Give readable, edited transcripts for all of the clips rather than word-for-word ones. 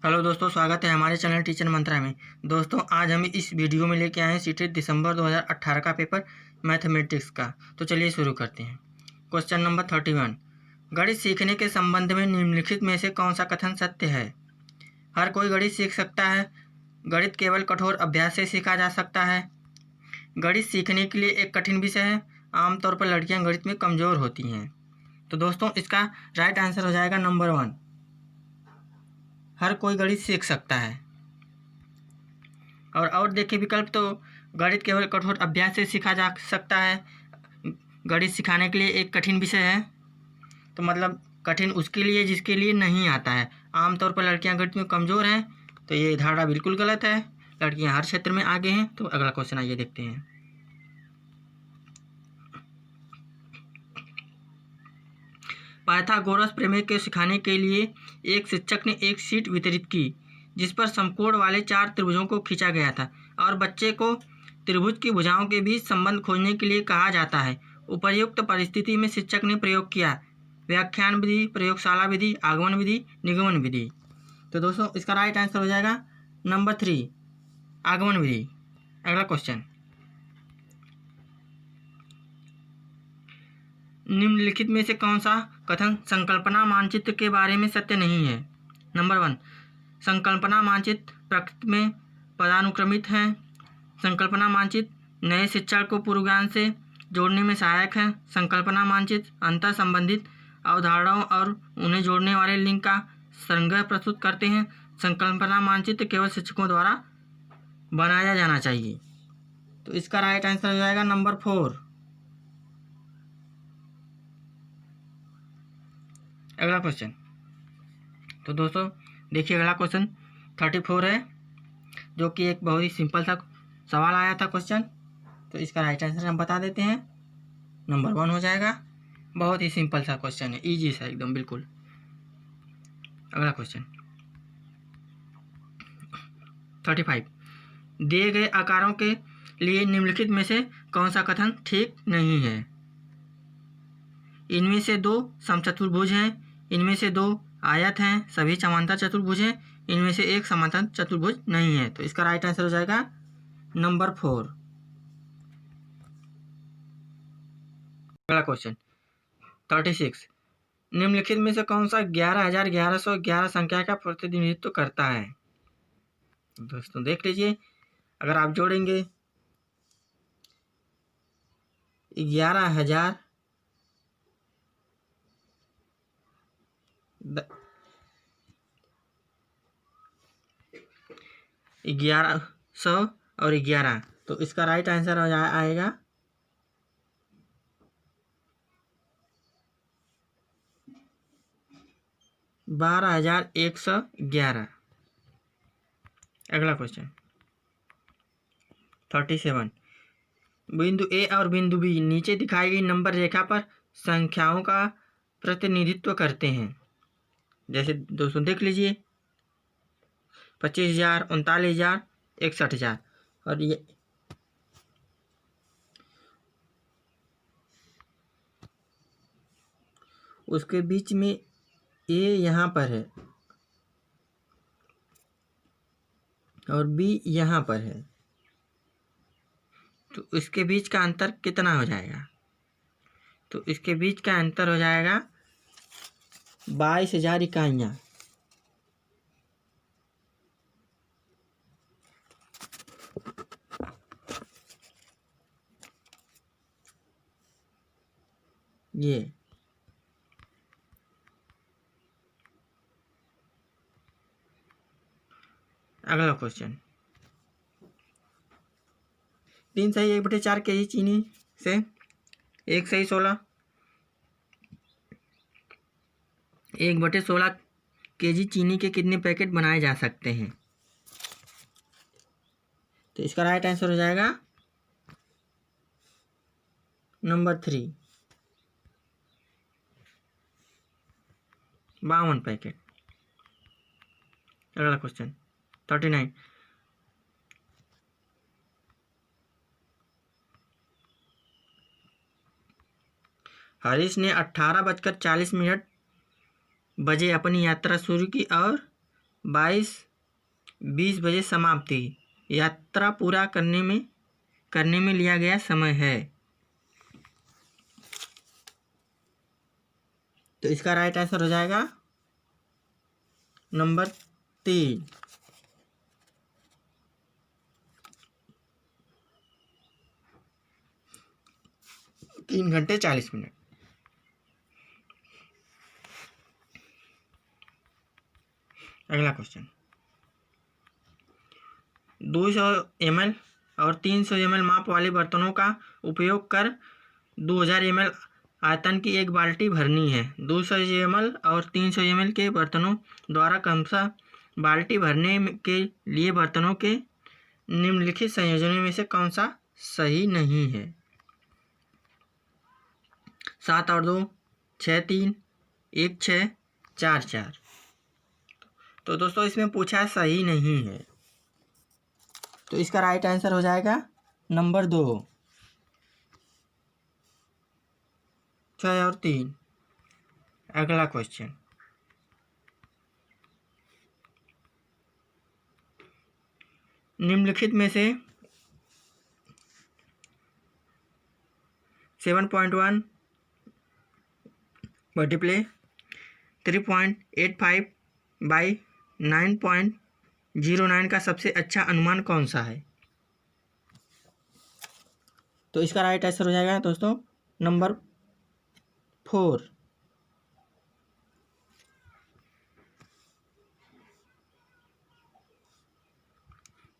Hello दोस्तों, स्वागत है हमारे चैनल टीचर मंत्रा में। दोस्तों, आज हम इस वीडियो में लेके आए हैं सीटेट दिसंबर 2018 का पेपर मैथमेटिक्स का। तो चलिए शुरू करते हैं। क्वेश्चन नंबर 31, गणित सीखने के संबंध में निम्नलिखित में से कौन सा कथन सत्य है? हर कोई गणित सीख सकता है। गणित केवल कठोर अभ्यास से सीखा जा सकता है। गणित सीखने के लिए एक कठिन विषय है। आमतौर पर लड़कियां गणित में कमज़ोर होती हैं। तो दोस्तों, इसका राइट आंसर हो जाएगा नंबर 1, हर कोई गणित सीख सकता है। और देखिए विकल्प, तो गणित केवल कठोर अभ्यास से सीखा जा सकता है। गणित सिखाने के लिए एक कठिन विषय है, तो मतलब कठिन उसके लिए जिसके लिए नहीं आता है। आमतौर पर लड़कियां गणित में कमज़ोर हैं, तो ये धारणा बिल्कुल गलत है। लड़कियां हर क्षेत्र में आगे हैं। तो अगला क्वेश्चन आइए देखते हैं। पाइथागोरस प्रमेय को सिखाने के लिए एक शिक्षक ने एक शीट वितरित की जिस पर समकोण वाले 4 त्रिभुजों को खींचा गया था और बच्चे को त्रिभुज की भुजाओं के बीच संबंध खोजने के लिए कहा जाता है। उपर्युक्त परिस्थिति में शिक्षक ने प्रयोग किया व्याख्यान विधि, प्रयोगशाला विधि, आगमन विधि, निगमन विधि। तो दोस्तों, इसका राइट आंसर हो जाएगा नंबर 3, आगमन विधि। अगला क्वेश्चन, निम्नलिखित में से कौन सा कथन संकल्पना मानचित्र के बारे में सत्य नहीं है? नंबर 1, संकल्पना मानचित्र प्रकृति में पदानुक्रमित है। संकल्पना मानचित्र नए शिक्षण को पूर्व ज्ञान से जोड़ने में सहायक है। संकल्पना मानचित्र अंतर संबंधित अवधारणाओं और उन्हें जोड़ने वाले लिंक का संग्रह प्रस्तुत करते हैं। संकल्पना मानचित्र केवल शिक्षकों द्वारा बनाया जाना चाहिए। तो इसका राइट आंसर हो जाएगा नंबर 4। अगला क्वेश्चन, तो दोस्तों देखिए अगला क्वेश्चन 34 है, जो कि एक बहुत ही सिंपल सा सवाल आया था क्वेश्चन। तो इसका राइट आंसर हम बता देते हैं, नंबर 1 हो जाएगा। बहुत ही सिंपल सा क्वेश्चन है, इजी सा एकदम बिल्कुल। अगला क्वेश्चन 35, दिए गए आकारों के लिए निम्नलिखित में से कौन सा कथन ठीक नहीं है? इनमें से 2 समचतुर्भुज हैं, इनमें से 2 आयत हैं, सभी समांतर चतुर्भुज हैं, इनमें से एक समांतर चतुर्भुज नहीं है। तो इसका राइट आंसर हो जाएगा नंबर 4। अगला क्वेश्चन 36, निम्नलिखित में से कौन सा 11,1111 संख्या का प्रतिनिधित्व करता है? दोस्तों देख लीजिए, अगर आप जोड़ेंगे 11,000 1100 और 11, तो इसका राइट आंसर हो आएगा 12,111। अगला क्वेश्चन 37, बिंदु ए और बिंदु बी नीचे दिखाई गई नंबर रेखा पर संख्याओं का प्रतिनिधित्व करते हैं। जैसे दोस्तों देख लीजिए 25,000, 39,000, 61,000, और ये उसके बीच में ए यहाँ पर है और बी यहाँ पर है, तो इसके बीच का अंतर कितना हो जाएगा? तो इसके बीच का अंतर हो जाएगा 22,000 इकाइयाँ। ये अगला क्वेश्चन 3 सही 1/4 kg चीनी से 1 सही 16 1/16 kg चीनी के कितने पैकेट बनाए जा सकते हैं? तो इसका राइट आंसर हो जाएगा नंबर 3, 52 पैकेट। अगला क्वेश्चन 39, हरीश ने 18:40 बजे अपनी यात्रा शुरू की और 22:20 बजे समाप्ति यात्रा पूरा करने में लिया गया समय है। तो इसका राइट आंसर हो जाएगा नंबर 3। तीन घंटे 40 मिनट। अगला क्वेश्चन, 200 ml और 300 ml माप वाले बर्तनों का उपयोग कर 2000 ml आयतन की एक बाल्टी भरनी है। 200 ml और 300 ml के बर्तनों द्वारा क्रमशः बाल्टी भरने के लिए बर्तनों के निम्नलिखित संयोजनों में से कौन सा सही नहीं है? 7 और 2, 6, 3, 1, 6, 4, 4। तो दोस्तों इसमें पूछा है सही नहीं है, तो इसका राइट आंसर हो जाएगा नंबर 2, 6 और 3। अगला क्वेश्चन, निम्नलिखित में से 7.1 मल्टीप्लाई 3.85 बाई 9.09 का सबसे अच्छा अनुमान कौन सा है? तो इसका राइट आंसर हो जाएगा दोस्तों नंबर 4।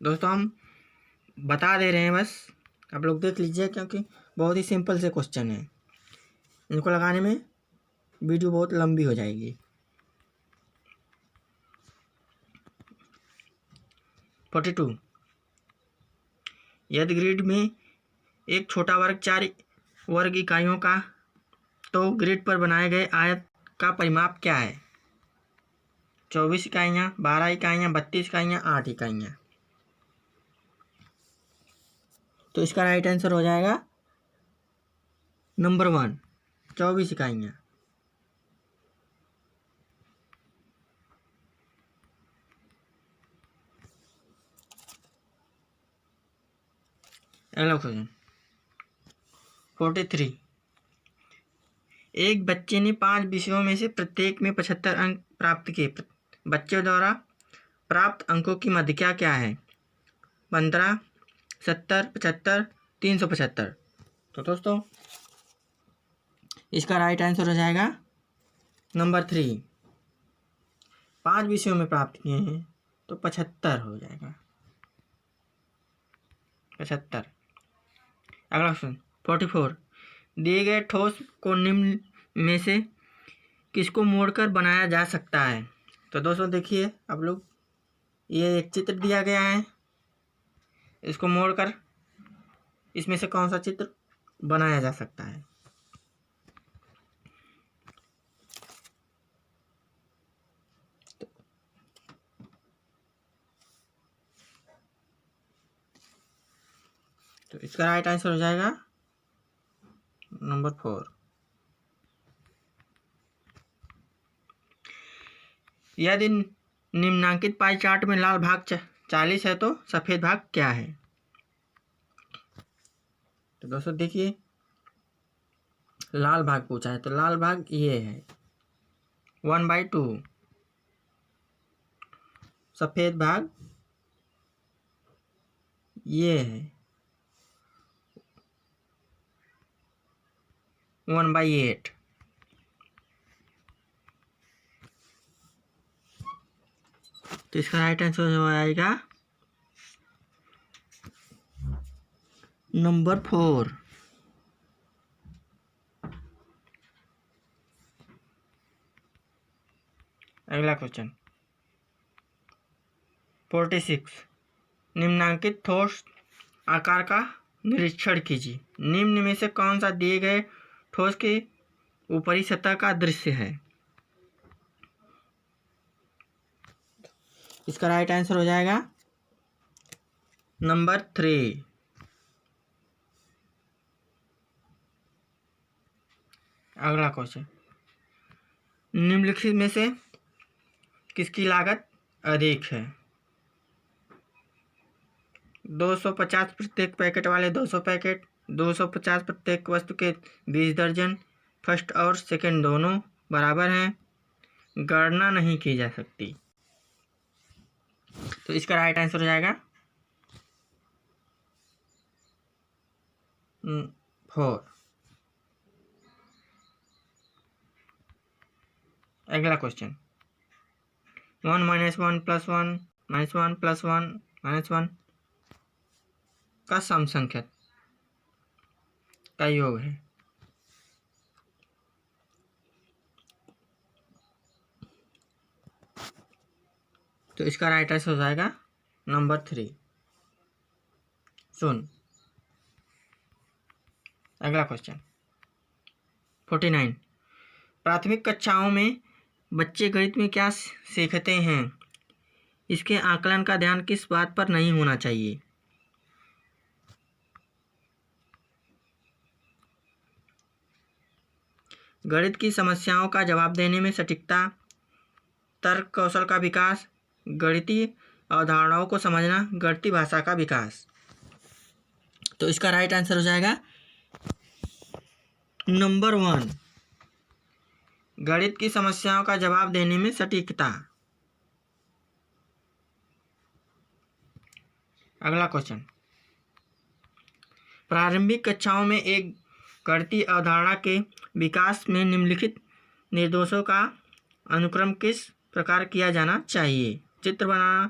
दोस्तों हम बता दे रहे हैं, बस आप लोग देख लीजिए, क्योंकि बहुत ही सिंपल से क्वेश्चन है। इनको लगाने में वीडियो बहुत लंबी हो जाएगी। 42, यदि ग्रिड में एक छोटा वर्ग 4 वर्ग इकाइयों का, तो ग्रिड पर बनाए गए आयत का परिमाप क्या है? 24 इकाइयाँ, 12 इकाइयाँ, 32 इकाइयाँ, 8 इकाइयाँ। तो इसका राइट आंसर हो जाएगा नंबर 1, 24 इकाइयाँ। अगला क्वेश्चन 43, एक बच्चे ने 5 विषयों में से प्रत्येक में 75 अंक प्राप्त किए। बच्चे द्वारा प्राप्त अंकों की माध्यिका क्या है? 15, 70, 75, 375। तो दोस्तों इसका राइट आंसर हो जाएगा नंबर 3, 5 विषयों में प्राप्त किए हैं तो 75 हो जाएगा, 75। अगला क्वेश्चन 44, दिए गए ठोस को निम्न में से किसको मोड़कर बनाया जा सकता है? तो दोस्तों देखिए आप लोग, ये एक चित्र दिया गया है, इसको मोड़कर इसमें से कौन सा चित्र बनाया जा सकता है? तो इसका राइट आंसर हो जाएगा नंबर 4। यदि निम्नांकित पाई चार्ट में लाल भाग 40 है तो सफेद भाग क्या है? तो दोस्तों देखिए, लाल भाग पूछा है तो लाल भाग ये है 1/2। सफेद भाग ये है 1/8। तो इसका राइट आंसर हो जाएगा नंबर 4। अगला क्वेश्चन 46, निम्नांकित ठोस आकार का निरीक्षण कीजिए। निम्न में से कौन सा दिए गए ठोस की ऊपरी सतह का दृश्य है? इसका राइट आंसर हो जाएगा नंबर 3। अगला क्वेश्चन, निम्नलिखित में से किसकी लागत अधिक है। 250 प्रत्येक पैकेट वाले 200 पैकेट, 250 प्रत्येक वस्तु के 20 दर्जन, फर्स्ट और सेकंड दोनों बराबर हैं, गणना नहीं की जा सकती। तो इसका राइट आंसर हो जाएगा 4। अगला क्वेश्चन, 1 - 1 + 1 - 1 + 1 - 1 का सम संख्या का योग है। तो इसका राइट आंसर हो जाएगा नंबर 3 सुन। अगला क्वेश्चन 49, प्राथमिक कक्षाओं में बच्चे गणित में क्या सीखते हैं, इसके आकलन का ध्यान किस बात पर नहीं होना चाहिए। गणित की समस्याओं का जवाब देने में सटीकता, तर्क कौशल का विकास, गणितीय अवधारणाओं को समझना, गणितीय भाषा का विकास। तो इसका राइट आंसर हो जाएगा नंबर 1, गणित की समस्याओं का जवाब देने में सटीकता। अगला क्वेश्चन, प्रारंभिक कक्षाओं में एक गणितीय अवधारणा के विकास में निम्नलिखित निर्देशों का अनुक्रम किस प्रकार किया जाना चाहिए। चित्र बनाना,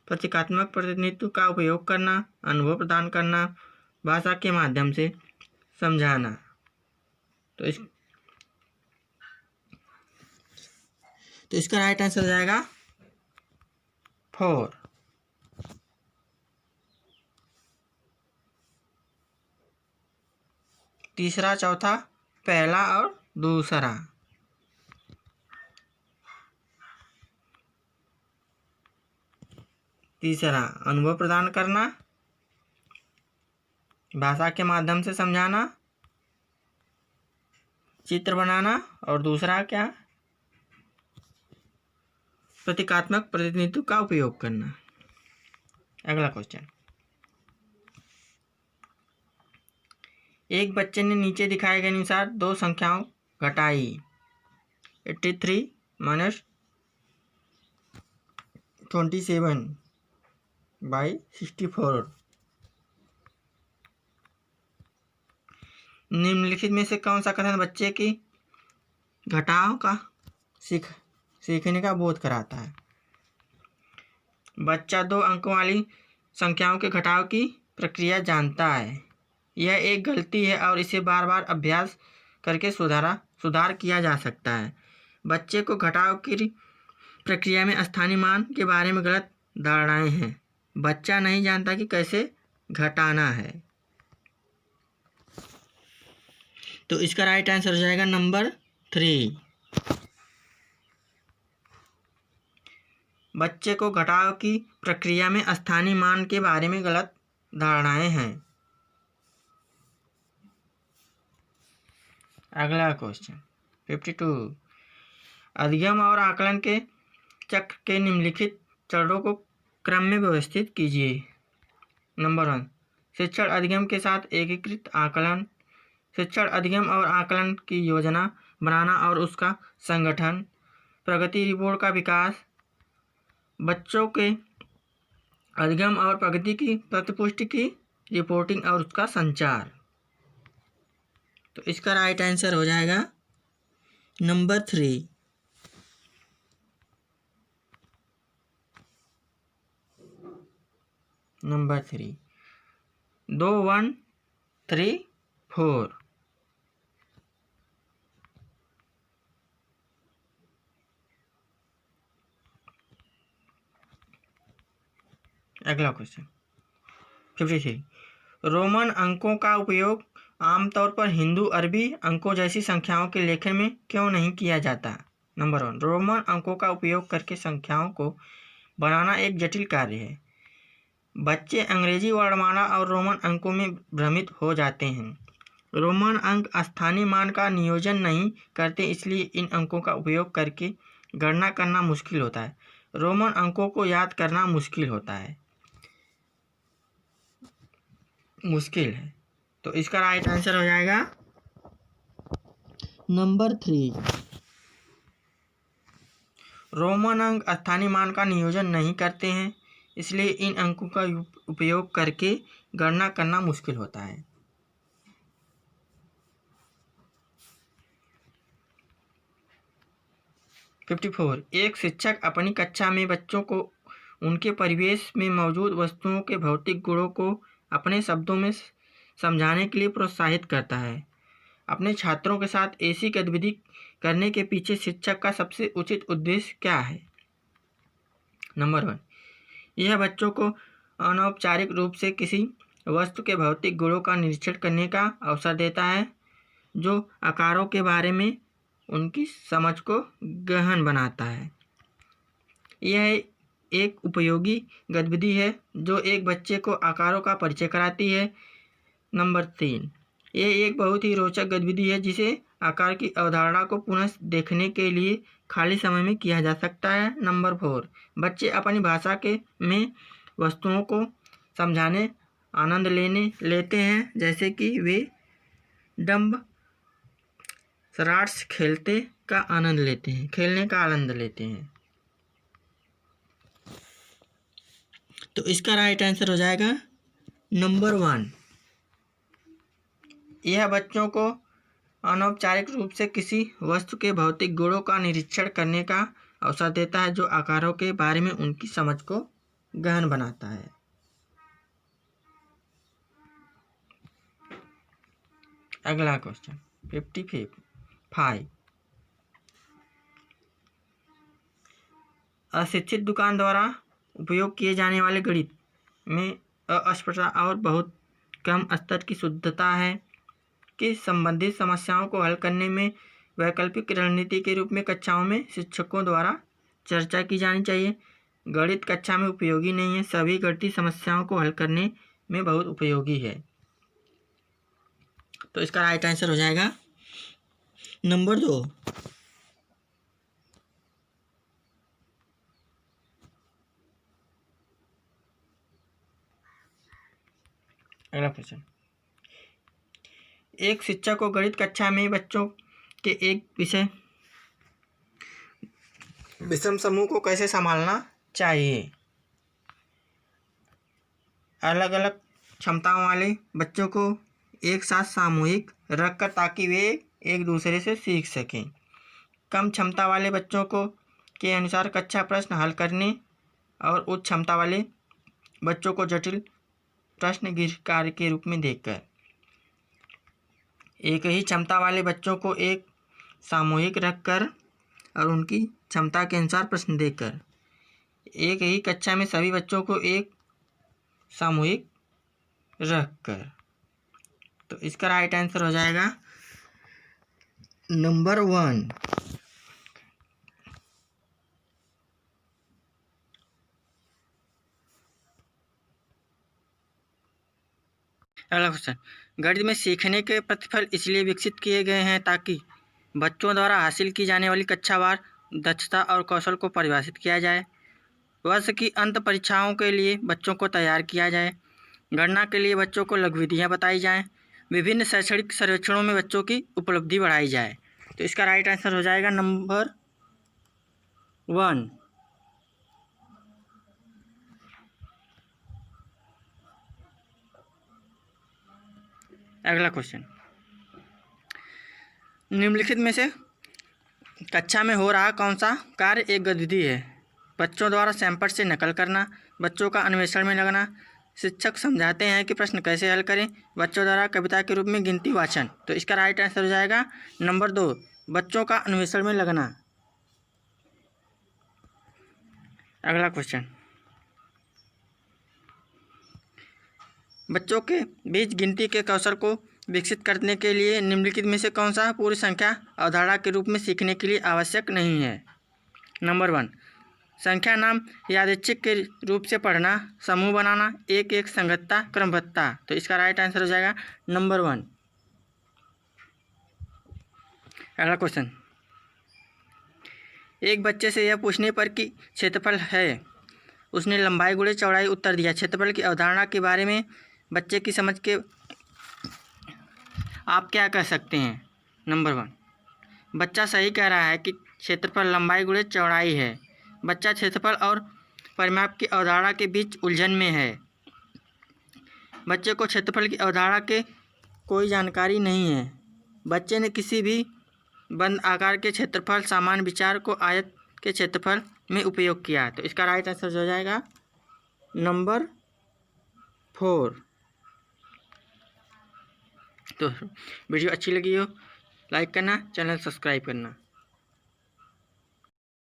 प्रतीकात्मक प्रतिनिधित्व का उपयोग करना, अनुभव प्रदान करना, भाषा के माध्यम से समझाना। तो इसका राइट आंसर हो जाएगा 4। तीसरा, चौथा, पहला और दूसरा। तीसरा, अनुभव प्रदान करना, भाषा के माध्यम से समझाना, चित्र बनाना, और दूसरा क्या, प्रतीकात्मक प्रतिनिधित्व का उपयोग करना। अगला क्वेश्चन, एक बच्चे ने नीचे दिखाए गए अनुसार दो संख्याओं घटाई, 83 - 27/64। निम्नलिखित में से कौन सा कथन बच्चे की घटाव का सीखने का बोध कराता है। बच्चा 2 अंकों वाली संख्याओं के घटाव की प्रक्रिया जानता है। यह एक गलती है और इसे बार बार अभ्यास करके सुधार किया जा सकता है। बच्चे को घटाव की प्रक्रिया में स्थानीय मान के बारे में गलत धारणाएं हैं। बच्चा नहीं जानता कि कैसे घटाना है। तो इसका राइट आंसर हो जाएगा नंबर 3। बच्चे को घटाव की प्रक्रिया में स्थानीय मान के बारे में गलत धारणाएं हैं। अगला क्वेश्चन 52, अधिगम और आकलन के चक्र के निम्नलिखित चरणों को क्रम में व्यवस्थित कीजिए। नंबर 1, शिक्षण अधिगम के साथ एकीकृत आकलन। शिक्षण अधिगम और आकलन की योजना बनाना और उसका संगठन। प्रगति रिपोर्ट का विकास। बच्चों के अधिगम और प्रगति की प्रतिपुष्टि की रिपोर्टिंग और उसका संचार। तो इसका राइट आंसर हो जाएगा नंबर 3। नंबर 3, 2 1 3 4। अगला क्वेश्चन 53, रोमन अंकों का उपयोग आमतौर पर हिंदू अरबी अंकों जैसी संख्याओं के लेखन में क्यों नहीं किया जाता। नंबर 1, रोमन अंकों का उपयोग करके संख्याओं को बनाना एक जटिल कार्य है। बच्चे अंग्रेजी वर्णमाला और रोमन अंकों में भ्रमित हो जाते हैं। रोमन अंक स्थानीय मान का नियोजन नहीं करते, इसलिए इन अंकों का उपयोग करके गणना करना मुश्किल होता है। रोमन अंकों को याद करना मुश्किल होता है, मुश्किल है। तो इसका राइट आंसर हो जाएगा नंबर 3। रोमन अंक स्थानीय मान का नियोजन नहीं करते हैं, इसलिए इन अंकों का उपयोग करके गणना करना मुश्किल होता है। (54) एक शिक्षक अपनी कक्षा में बच्चों को उनके परिवेश में मौजूद वस्तुओं के भौतिक गुणों को अपने शब्दों में समझाने के लिए प्रोत्साहित करता है। अपने छात्रों के साथ ऐसी गतिविधि करने के पीछे शिक्षक का सबसे उचित उद्देश्य क्या है? नंबर 1, यह बच्चों को अनौपचारिक रूप से किसी वस्तु के भौतिक गुणों का निरीक्षण करने का अवसर देता है, जो आकारों के बारे में उनकी समझ को गहन बनाता है। यह एक उपयोगी गतिविधि है जो एक बच्चे को आकारों का परिचय कराती है। नंबर 3, यह एक बहुत ही रोचक गतिविधि है जिसे आकार की अवधारणा को पुनः देखने के लिए खाली समय में किया जा सकता है। नंबर 4, बच्चे अपनी भाषा में वस्तुओं को समझाने आनंद लेते हैं, जैसे कि वे डम्ब शराट्स खेलने का आनंद लेते हैं। तो इसका राइट आंसर हो जाएगा नंबर 1। यह बच्चों को अनौपचारिक रूप से किसी वस्तु के भौतिक गुणों का निरीक्षण करने का अवसर देता है, जो आकारों के बारे में उनकी समझ को गहन बनाता है। अगला क्वेश्चन 55। अशिक्षित दुकान द्वारा उपयोग किए जाने वाले गणित में अस्पष्टता और बहुत कम स्तर की शुद्धता है कि संबंधित समस्याओं को हल करने में वैकल्पिक रणनीति के रूप में कक्षाओं में शिक्षकों द्वारा चर्चा की जानी चाहिए। गणित कक्षा में उपयोगी नहीं है, सभी गणितीय समस्याओं को हल करने में बहुत उपयोगी है। तो इसका राइट आंसर हो जाएगा नंबर 2। अगला क्वेश्चन, एक शिक्षक को गणित कक्षा में बच्चों के एक विषम समूह को कैसे संभालना चाहिए? अलग अलग क्षमताओं वाले बच्चों को एक साथ सामूहिक रखकर, ताकि वे एक दूसरे से सीख सकें। कम क्षमता वाले बच्चों को के अनुसार कक्षा प्रश्न हल करने और उच्च क्षमता वाले बच्चों को जटिल प्रश्न गृह कार्य के रूप में देखकर। एक ही क्षमता वाले बच्चों को एक सामूहिक रखकर और उनकी क्षमता के अनुसार प्रश्न देकर। एक ही कक्षा में सभी बच्चों को एक सामूहिक रखकर। तो इसका राइट आंसर हो जाएगा नंबर 1। अगला क्वेश्चन, गणित में सीखने के प्रतिफल इसलिए विकसित किए गए हैं ताकि बच्चों द्वारा हासिल की जाने वाली कक्षावार दक्षता और कौशल को परिभाषित किया जाए, वर्ष की अंत परीक्षाओं के लिए बच्चों को तैयार किया जाए, गणना के लिए बच्चों को लघुविधियाँ बताई जाएं, विभिन्न शैक्षणिक सर्वेक्षणों में बच्चों की उपलब्धि बढ़ाई जाए। तो इसका राइट आंसर हो जाएगा नंबर 1। अगला क्वेश्चन, निम्नलिखित में से कक्षा में हो रहा कौन सा कार्य एक गतिविधि है? बच्चों द्वारा सैंपल से नकल करना, बच्चों का अन्वेषण में लगना, शिक्षक समझाते हैं कि प्रश्न कैसे हल करें, बच्चों द्वारा कविता के रूप में गिनती वाचन। तो इसका राइट आंसर हो जाएगा नंबर 2, बच्चों का अन्वेषण में लगना। अगला क्वेश्चन, बच्चों के बीच गिनती के कौशल को विकसित करने के लिए निम्नलिखित में से कौन सा पूरी संख्या अवधारणा के रूप में सीखने के लिए आवश्यक नहीं है? नंबर 1, संख्या नाम यादृच्छिक के रूप से पढ़ना, समूह बनाना, एक संगतता, क्रमबद्धता। तो इसका राइट आंसर हो जाएगा नंबर 1। अगला क्वेश्चन, एक बच्चे से यह पूछने पर कि क्षेत्रफल है, उसने लंबाई गुणे चौड़ाई उत्तर दिया। क्षेत्रफल की अवधारणा के बारे में बच्चे की समझ के आप क्या कह सकते हैं? नंबर 1, बच्चा सही कह रहा है कि क्षेत्रफल लंबाई गुणे चौड़ाई है। बच्चा क्षेत्रफल और परिमाप की अवधारणा के बीच उलझन में है। बच्चे को क्षेत्रफल की अवधारणा के कोई जानकारी नहीं है। बच्चे ने किसी भी बंद आकार के क्षेत्रफल सामान्य विचार को आयत के क्षेत्रफल में उपयोग किया। तो इसका राइट आंसर हो जाएगा नंबर 4। तो वीडियो अच्छी लगी हो लाइक करना, चैनल सब्सक्राइब करना।